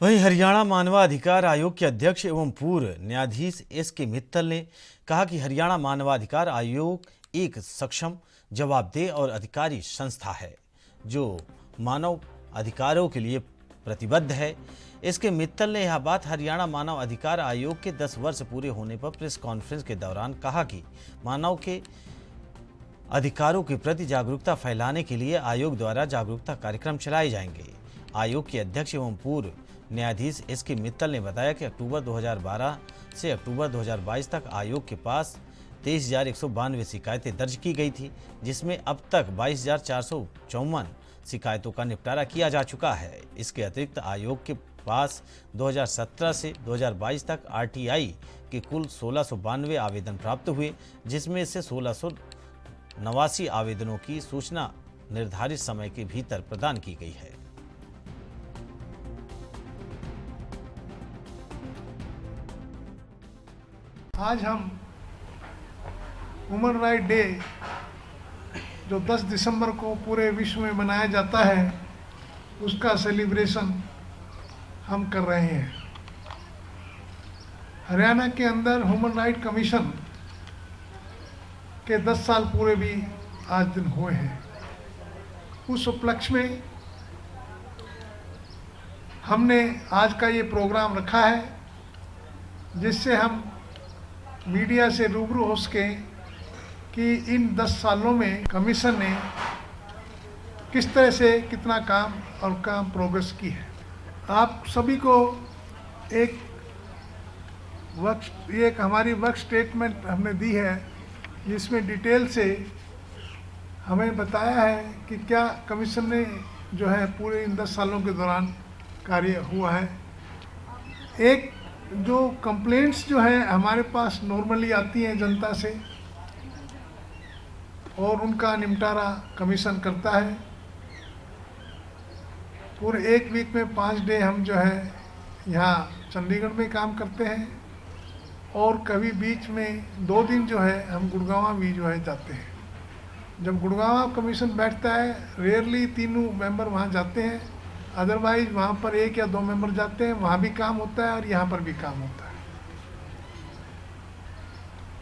वहीं हरियाणा मानवाधिकार आयोग के अध्यक्ष एवं पूर्व न्यायाधीश एस.के. मित्तल ने कहा कि हरियाणा मानवाधिकार आयोग एक सक्षम, जवाबदेह और अधिकारी संस्था है जो मानव अधिकारों के लिए प्रतिबद्ध है। एस.के. मित्तल ने यह बात हरियाणा मानव अधिकार आयोग के 10 वर्ष पूरे होने पर प्रेस कॉन्फ्रेंस के दौरान कहा कि मानव के अधिकारों के प्रति जागरूकता फैलाने के लिए आयोग द्वारा जागरूकता कार्यक्रम चलाए जाएंगे। आयोग के अध्यक्ष एवं पूर्व न्यायाधीश एस.के. मित्तल ने बताया कि अक्टूबर 2012 से अक्टूबर 2022 तक आयोग के पास 23,192 शिकायतें दर्ज की गई थी, जिसमें अब तक 22,454 शिकायतों का निपटारा किया जा चुका है। इसके अतिरिक्त आयोग के पास 2017 से 2022 तक आरटीआई के कुल 1,692 आवेदन प्राप्त हुए, जिसमें से 1,689 आवेदनों की सूचना निर्धारित समय के भीतर प्रदान की गई है। आज हम ह्यूमन राइट डे जो 10 दिसंबर को पूरे विश्व में मनाया जाता है, उसका सेलिब्रेशन हम कर रहे हैं। हरियाणा के अंदर ह्यूमन राइट कमीशन के 10 साल पूरे भी आज दिन हुए हैं। उस उपलक्ष्य में हमने आज का ये प्रोग्राम रखा है, जिससे हम मीडिया से रूबरू हो सके कि इन 10 सालों में कमीशन ने किस तरह से कितना काम प्रोग्रेस की है। आप सभी को एक हमारी वर्क स्टेटमेंट हमने दी है, जिसमें डिटेल से हमें बताया है कि क्या कमीशन ने जो है पूरे इन 10 सालों के दौरान कार्य हुआ है। एक जो कंप्लेंट्स जो है हमारे पास नॉर्मली आती हैं जनता से, और उनका निपटारा कमीशन करता है। पूरे एक वीक में 5 डे हम जो है यहाँ चंडीगढ़ में काम करते हैं, और कभी बीच में 2 दिन जो है हम गुड़गांव भी जो है जाते हैं। जब गुड़गांव कमीशन बैठता है, रेयरली 3 मेंबर वहाँ जाते हैं, अदरवाइज वहाँ पर 1 या 2 मेंबर जाते हैं। वहाँ भी काम होता है और यहाँ पर भी काम होता है।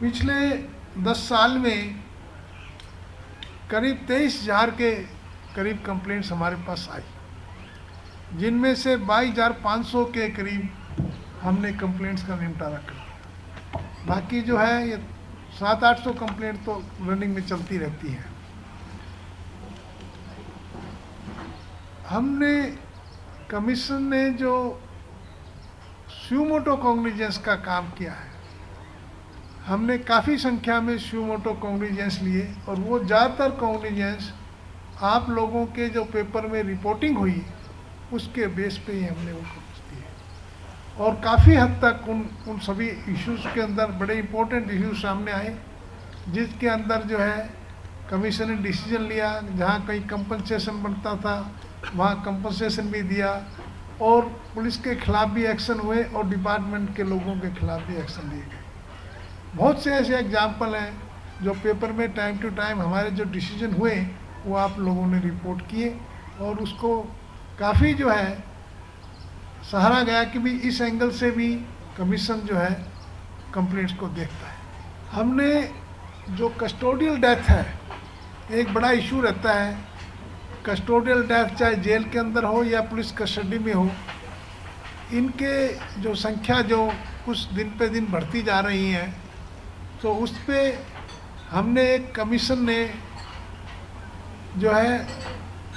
पिछले 10 साल में करीब 23,000 के करीब कंप्लेंट्स हमारे पास आई, जिनमें से 22,500 के करीब हमने कंप्लेंट्स का निपटारा कर दिया। बाकी जो है ये 700-800 कंप्लेंट तो रनिंग में चलती रहती है। हमने कमीशन ने जो सुमोटो कॉग्निजेंस का काम किया है, हमने काफ़ी संख्या में सुमोटो कॉग्निजेंस लिए, और वो ज़्यादातर कॉग्निजेंस आप लोगों के जो पेपर में रिपोर्टिंग हुई उसके बेस पे ही हमने उनको दिए। और काफ़ी हद तक उन सभी इश्यूज़ के अंदर बड़े इंपॉर्टेंट इश्यूज सामने आए, जिसके अंदर जो है कमीशन ने डिसीजन लिया। जहाँ कहीं कंपनसेशन बनता था वहाँ कंपनसेशन भी दिया, और पुलिस के खिलाफ भी एक्शन हुए और डिपार्टमेंट के लोगों के खिलाफ भी एक्शन लिए गए। बहुत से ऐसे एग्जाम्पल हैं जो पेपर में टाइम टू टाइम हमारे जो डिसीजन हुए वो आप लोगों ने रिपोर्ट किए, और उसको काफ़ी जो है सराहा गया कि भी इस एंगल से भी कमीशन जो है कंप्लेंट्स को देखता है। हमने जो कस्टोडियल डेथ है, एक बड़ा इशू रहता है। कस्टोडियल डेथ चाहे जेल के अंदर हो या पुलिस कस्टडी में हो, इनके जो संख्या जो कुछ दिन पे दिन बढ़ती जा रही है, तो उस पर हमने एक कमीशन ने जो है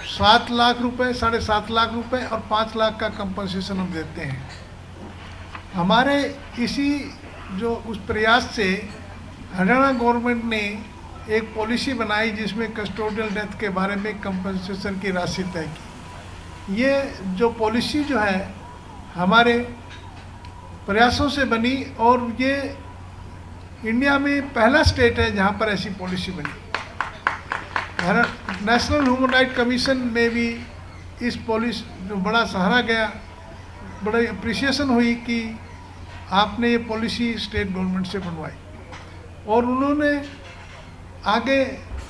7 लाख रुपए, 7.5 लाख रुपए और 5 लाख का कंपनसेशन हम देते हैं। हमारे इसी जो उस प्रयास से हरियाणा गवर्नमेंट ने एक पॉलिसी बनाई, जिसमें कस्टोडियल डेथ के बारे में कंपनसेशन की राशि तय की। ये जो पॉलिसी जो है हमारे प्रयासों से बनी, और ये इंडिया में पहला स्टेट है जहाँ पर ऐसी पॉलिसी बनी। नेशनल ह्यूमन राइट कमीशन में भी इस पॉलिसी जो बड़ा सराहा गया, बड़ी अप्रिसिएशन हुई कि आपने ये पॉलिसी स्टेट गवर्नमेंट से बनवाई, और उन्होंने आगे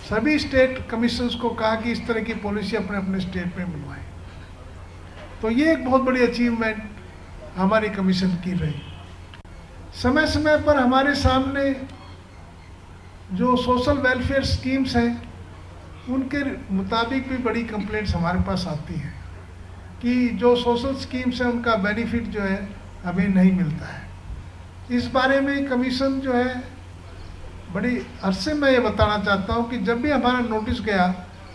सभी स्टेट कमीशंस को कहा कि इस तरह की पॉलिसी अपने अपने स्टेट में बनवाएं। तो ये एक बहुत बड़ी अचीवमेंट हमारी कमीशन की रही। समय समय पर हमारे सामने जो सोशल वेलफेयर स्कीम्स हैं उनके मुताबिक भी बड़ी कंप्लेंट्स हमारे पास आती हैं कि जो सोशल स्कीम्स हैं उनका बेनिफिट जो है हमें नहीं मिलता है। इस बारे में कमीशन जो है बड़ी अरसे मैं ये बताना चाहता हूँ कि जब भी हमारा नोटिस गया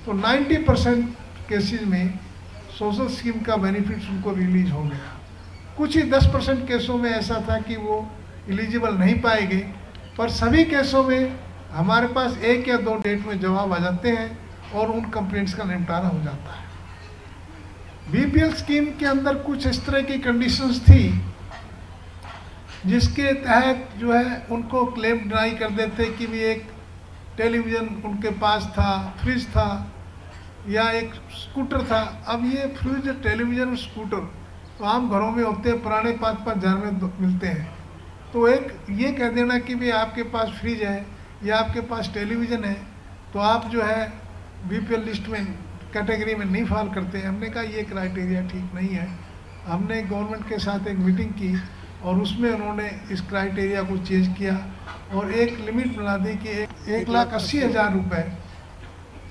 तो 90% केसेस में सोशल स्कीम का बेनिफिट उनको रिलीज हो गया। कुछ ही 10% केसों में ऐसा था कि वो एलिजिबल नहीं पाए गए, पर सभी केसों में हमारे पास 1 या 2 डेट में जवाब आ जाते हैं और उन कंप्लेंट्स का निपटारा हो जाता है। बीपीएल स्कीम के अंदर कुछ इस तरह की कंडीशंस थी जिसके तहत जो है उनको क्लेम डिनाई कर देते कि भी एक टेलीविज़न उनके पास था, फ्रिज था या एक स्कूटर था। अब ये फ्रिज, टेलीविज़न और स्कूटर तो आम घरों में होते हैं, पुराने 5-5 हज़ार में मिलते हैं। तो एक ये कह देना कि भी आपके पास फ्रिज है या आपके पास टेलीविज़न है तो आप जो है बीपीएल लिस्ट में कैटेगरी में नहीं फॉल करते। हमने कहा ये क्राइटेरिया ठीक नहीं है। हमने गवर्नमेंट के साथ एक मीटिंग की और उसमें उन्होंने इस क्राइटेरिया को चेंज किया और एक लिमिट बना दी कि 1,80,000 रुपये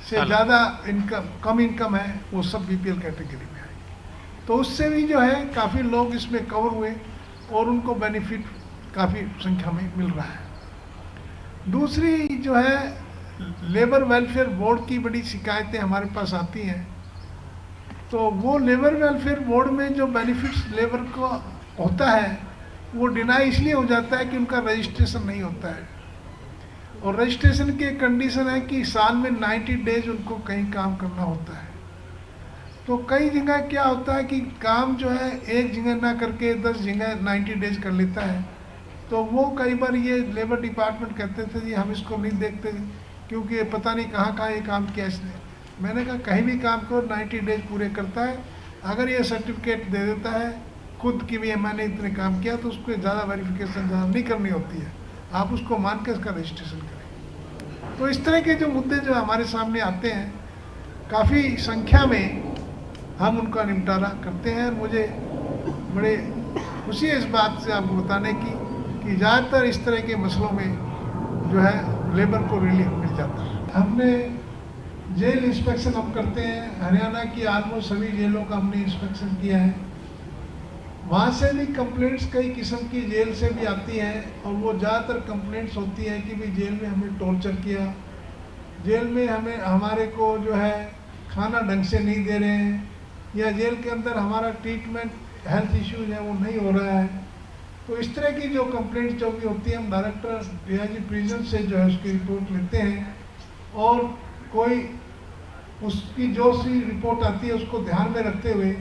से ज़्यादा इनकम, कम इनकम है वो सब बीपीएल कैटेगरी में आए। तो उससे भी जो है काफ़ी लोग इसमें कवर हुए और उनको बेनिफिट काफ़ी संख्या में मिल रहा है। दूसरी जो है लेबर वेलफेयर बोर्ड की बड़ी शिकायतें हमारे पास आती हैं। तो वो लेबर वेलफेयर बोर्ड में जो बेनिफिट्स लेबर को होता है वो डिनाई इसलिए हो जाता है कि उनका रजिस्ट्रेशन नहीं होता है और रजिस्ट्रेशन की कंडीशन है कि साल में 90 डेज उनको कहीं काम करना होता है। तो कई जगह क्या होता है कि काम जो है एक जगह ना करके 10 जगह 90 डेज कर लेता है। तो वो कई बार ये लेबर डिपार्टमेंट कहते थे जी हम इसको नहीं देखते क्योंकि ये पता नहीं कहाँ ये काम किया इसने। मैंने कहा कहीं भी काम करो 90 डेज पूरे करता है। अगर ये सर्टिफिकेट दे देता है खुद की भी मैंने इतने काम किया तो उसको ज़्यादा वेरिफिकेशन ज़्यादा नहीं करनी होती है, आप उसको मान के उसका रजिस्ट्रेशन करें। तो इस तरह के जो मुद्दे जो हमारे सामने आते हैं काफ़ी संख्या में हम उनका निपटारा करते हैं। मुझे बड़े खुशी है इस बात से आपको बताने की कि ज़्यादातर इस तरह के मसलों में जो है लेबर को रिलीफ मिल जाता है। हमने जेल इंस्पेक्शन हम करते हैं, हरियाणा की ऑलमोस्ट सभी जेलों का हमने इंस्पेक्शन किया है। वहाँ से भी कंप्लेंट्स कई किस्म की जेल से भी आती हैं और वो ज़्यादातर कंप्लेंट्स होती हैं कि भाई जेल में हमें टॉर्चर किया, जेल में हमारे को जो है खाना ढंग से नहीं दे रहे हैं या जेल के अंदर हमारा ट्रीटमेंट हेल्थ इश्यूज है वो नहीं हो रहा है। तो इस तरह की जो कंप्लेंट्स जो भी होती है हम डायरेक्टर डीआईजी प्रिजन से जो है उसकी रिपोर्ट लेते हैं और कोई उसकी जो सी रिपोर्ट आती है उसको ध्यान में रखते हुए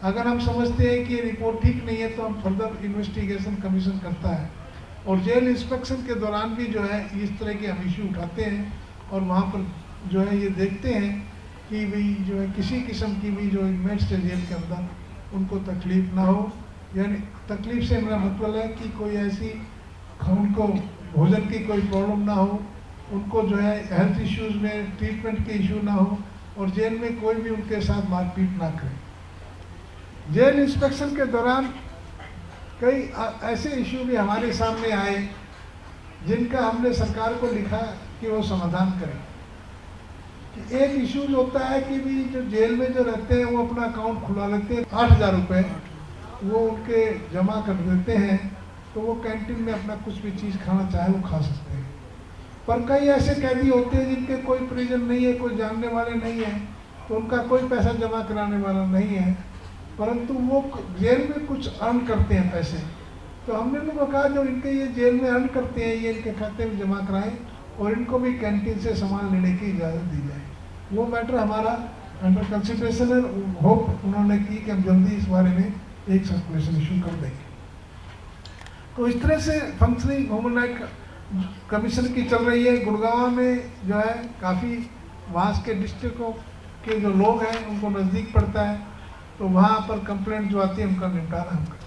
अगर हम समझते हैं कि ये रिपोर्ट ठीक नहीं है तो हम फर्दर इन्वेस्टिगेशन कमीशन करता है और जेल इंस्पेक्शन के दौरान भी जो है इस तरह के हम इशू उठाते हैं और वहाँ पर जो है ये देखते हैं कि भाई जो है किसी किस्म की भी जो इनमेट्स है जेल के अंदर उनको तकलीफ ना हो। यानी तकलीफ से मेरा मतलब है कि कोई ऐसी उनको भोजन की कोई प्रॉब्लम ना हो, उनको जो है हेल्थ इश्यूज़ में ट्रीटमेंट के इशू ना हो और जेल में कोई भी उनके साथ मारपीट ना करे। जेल इंस्पेक्शन के दौरान कई ऐसे इशू भी हमारे सामने आए जिनका हमने सरकार को लिखा कि वो समाधान करें। कि एक इशू होता है कि भी जो जेल में जो रहते हैं वो अपना अकाउंट खुला लेते हैं, 8,000 रुपये वो उनके जमा कर देते हैं तो वो कैंटीन में अपना कुछ भी चीज़ खाना चाहे वो खा सकते हैं। पर कई ऐसे कैदी होते हैं जिनके कोई परिजन नहीं है, कोई जानने वाले नहीं है, तो उनका कोई पैसा जमा कराने वाला नहीं है, परंतु वो जेल में कुछ अर्न करते हैं पैसे। तो हमने उनको कहा जो इनके ये जेल में अर्न करते हैं ये इनके खाते में जमा कराएं और इनको भी कैंटीन से सामान लेने की इजाज़त दी जाए। वो मैटर हमारा अंडर कंसिडरेशन है। होप उन्होंने की कि हम जल्दी इस बारे में एक सर्कुलेशन इशू कर देंगे। तो इस तरह से फंक्शनिंग ह्यूमन राइट कमीशन की चल रही है। गुड़गांव में जो है काफ़ी वहाँ के डिस्ट्रिक्टों के जो लोग हैं उनको नज़दीक पड़ता है तो वहाँ पर कंप्लेंट जो आती है उनका निपटारा हम करते हैं।